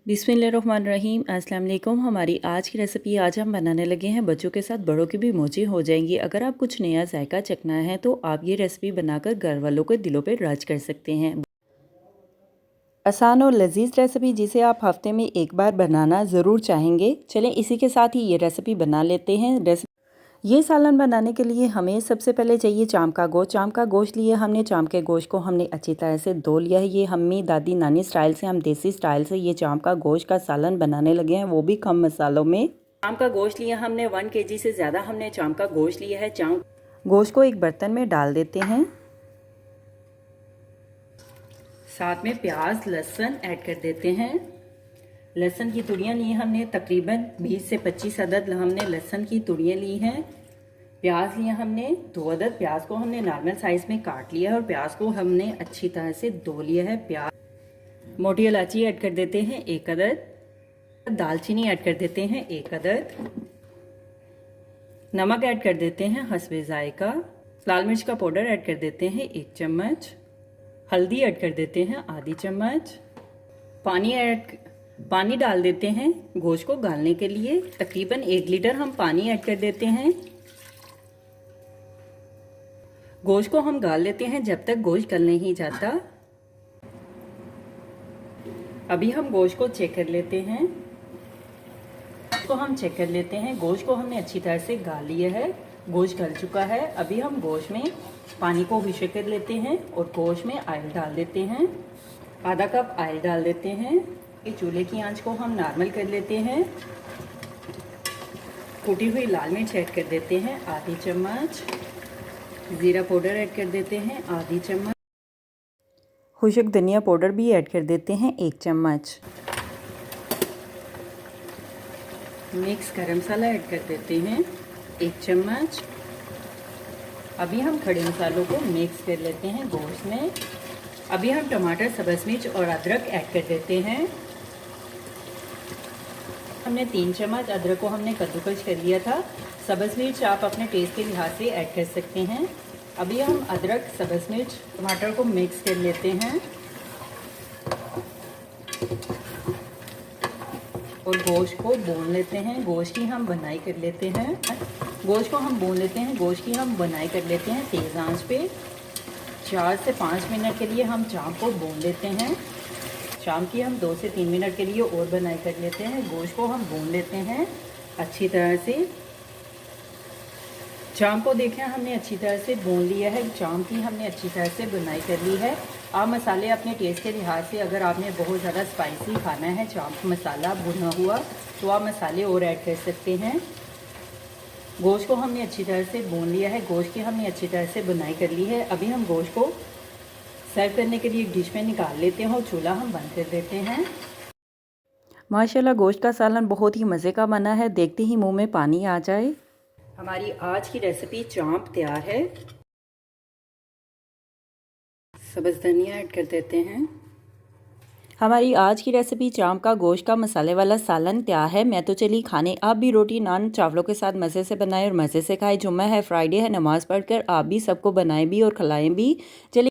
बिस्मिल्लाहिर्रहमानिर्रहीम। अस्सलाम वालेकुम। हमारी आज की रेसिपी आज हम बनाने लगे हैं बच्चों के साथ बड़ों की भी मौजें हो जाएंगी। अगर आप कुछ नया जायका चखना है तो आप ये रेसिपी बनाकर घर वालों के दिलों पे राज कर सकते हैं। आसान और लजीज रेसिपी जिसे आप हफ्ते में एक बार बनाना ज़रूर चाहेंगे। चलें इसी के साथ ही ये रेसिपी बना लेते हैं। ये सालन बनाने के लिए हमें सबसे पहले चाहिए चाम का गोश्त। चाम का गोश्त लिए हमने, चाम के गोश्त को हमने अच्छी तरह से धो लिया है। ये मम्मी दादी नानी स्टाइल से, हम देसी स्टाइल से ये चाम का गोश्त का सालन बनाने लगे हैं, वो भी कम मसालों में। चाम का गोश्त लिया हमने 1 kg से ज़्यादा हमने चाम का गोश्त लिया है। चाम गोश्त को एक बर्तन में डाल देते हैं। साथ में प्याज लहसुन ऐड कर देते हैं। लहसुन की तुड़ियाँ ली हमने तकरीबन 20 से 25 अदद हमने लहसुन की तुड़ियाँ ली हैं। प्याज लिया हमने 2 अदद। प्याज को हमने नॉर्मल साइज में काट लिया है और प्याज को हमने अच्छी तरह से धो लिया है। प्याज, मोटी इलायची ऐड कर देते हैं 1 अदद। दालचीनी ऐड कर देते हैं 1 अदद। नमक ऐड कर देते हैं हस्बे जायका। लाल मिर्च का पाउडर ऐड कर देते हैं 1 चम्मच। हल्दी ऐड कर देते हैं आधी चम्मच। पानी डाल देते हैं गोश्त को गालने के लिए। तकरीबन 1 लीटर हम पानी ऐड कर देते हैं। गोश्त को हम गाल लेते हैं जब तक गोश्त गल नहीं जाता। अभी हम गोश्त को चेक कर लेते हैं। गोश्त को हमने अच्छी तरह से गाल लिया है, गोश्त गल चुका है। अभी हम गोश्त में पानी को हिशे कर लेते हैं और गोश्त में ऑयल डाल देते हैं। आधा कप ऑयल डाल देते हैं। चूल्हे की आंच को हम नॉर्मल कर लेते हैं। कूटी हुई लाल मिर्च ऐड कर देते हैं आधी चम्मच। जीरा पाउडर ऐड कर देते हैं आधी चम्मच। खुश्क धनिया पाउडर भी ऐड कर देते हैं 1 चम्मच। मिक्स गरम मसाला ऐड कर देते हैं 1 चम्मच। अभी हम खड़े मसालों को मिक्स कर लेते हैं गोश्त में। अभी हम टमाटर, सब्ज़ मिर्च और अदरक ऐड कर देते हैं। हमने 3 चम्मच अदरक को हमने कद्दूकस कर लिया था। सब्ज़ मिर्च आप अपने टेस्ट के लिहाज से ऐड कर सकते हैं। अभी हम अदरक, सब्ज़ मिर्च, टमाटर को मिक्स कर लेते हैं और गोश्त को भून लेते हैं। गोश्त की हम बनाई कर लेते हैं। गोश्त की हम बनाई कर लेते हैं तेज़ आंच पे। 4 से 5 मिनट के लिए हम चाम को भून लेते हैं। शाम की हम 2 से 3 मिनट के लिए और बनाई कर लेते हैं। गोश्त को हम भून लेते हैं अच्छी तरह से। चाम को देखें हमने अच्छी तरह से भून लिया है। चाम की हमने अच्छी तरह से बनाई कर ली है। आप मसाले अपने टेस्ट के लिहाज से, अगर आपने बहुत ज़्यादा स्पाइसी खाना है चाम मसाला भुना हुआ, तो आप मसाले और ऐड कर सकते हैं। गोश्त को हमने अच्छी तरह से भून लिया है। गोश्त की हमने अच्छी तरह से बनाई कर ली है। अभी हम गोश्त को सर्व करने के लिए एक डिश में निकाल लेते हैं और चूल्हा हम बंद कर देते हैं। माशाल्लाह गोश्त का सालन बहुत ही मज़े का बना है, देखते ही मुंह में पानी आ जाए। हमारी आज की रेसिपी चांप तैयार है। सब्ज़ धनिया ऐड कर देते हैं। हमारी आज की रेसिपी चांप का गोश्त का मसाले वाला सालन तैयार है। मैं तो चली खाने, आप भी रोटी नान चावलों के साथ मज़े से बनाएं और मज़े से खाएं। जुम्मा है, फ्राइडे है, नमाज़ पढ़कर आप भी सबको बनाएं भी और खिलाएं भी। चलिए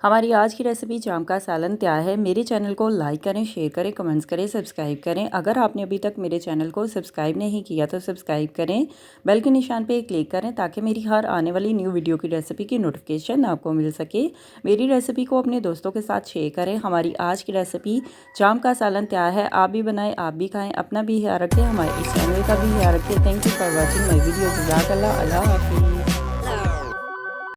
हमारी आज की रेसिपी चाम का सालन तैयार है। मेरे चैनल को लाइक करें, शेयर करें, कमेंट्स करें, सब्सक्राइब करें। अगर आपने अभी तक मेरे चैनल को सब्सक्राइब नहीं किया तो सब्सक्राइब करें, बेल के निशान पे क्लिक करें ताकि मेरी हर आने वाली न्यू वीडियो की रेसिपी की नोटिफिकेशन आपको मिल सके। मेरी रेसिपी को अपने दोस्तों के साथ शेयर करें। हमारी आज की रेसिपी चाम का सालन तैयार है। आप भी बनाएँ, आप भी खाएँ, अपना भी ख्याल रखें, हमारे इस चैनल का भी ख्याल रखें। Thank you for watching my video. जज़ाकल्लाह। अल्लाह हाफ़िज़।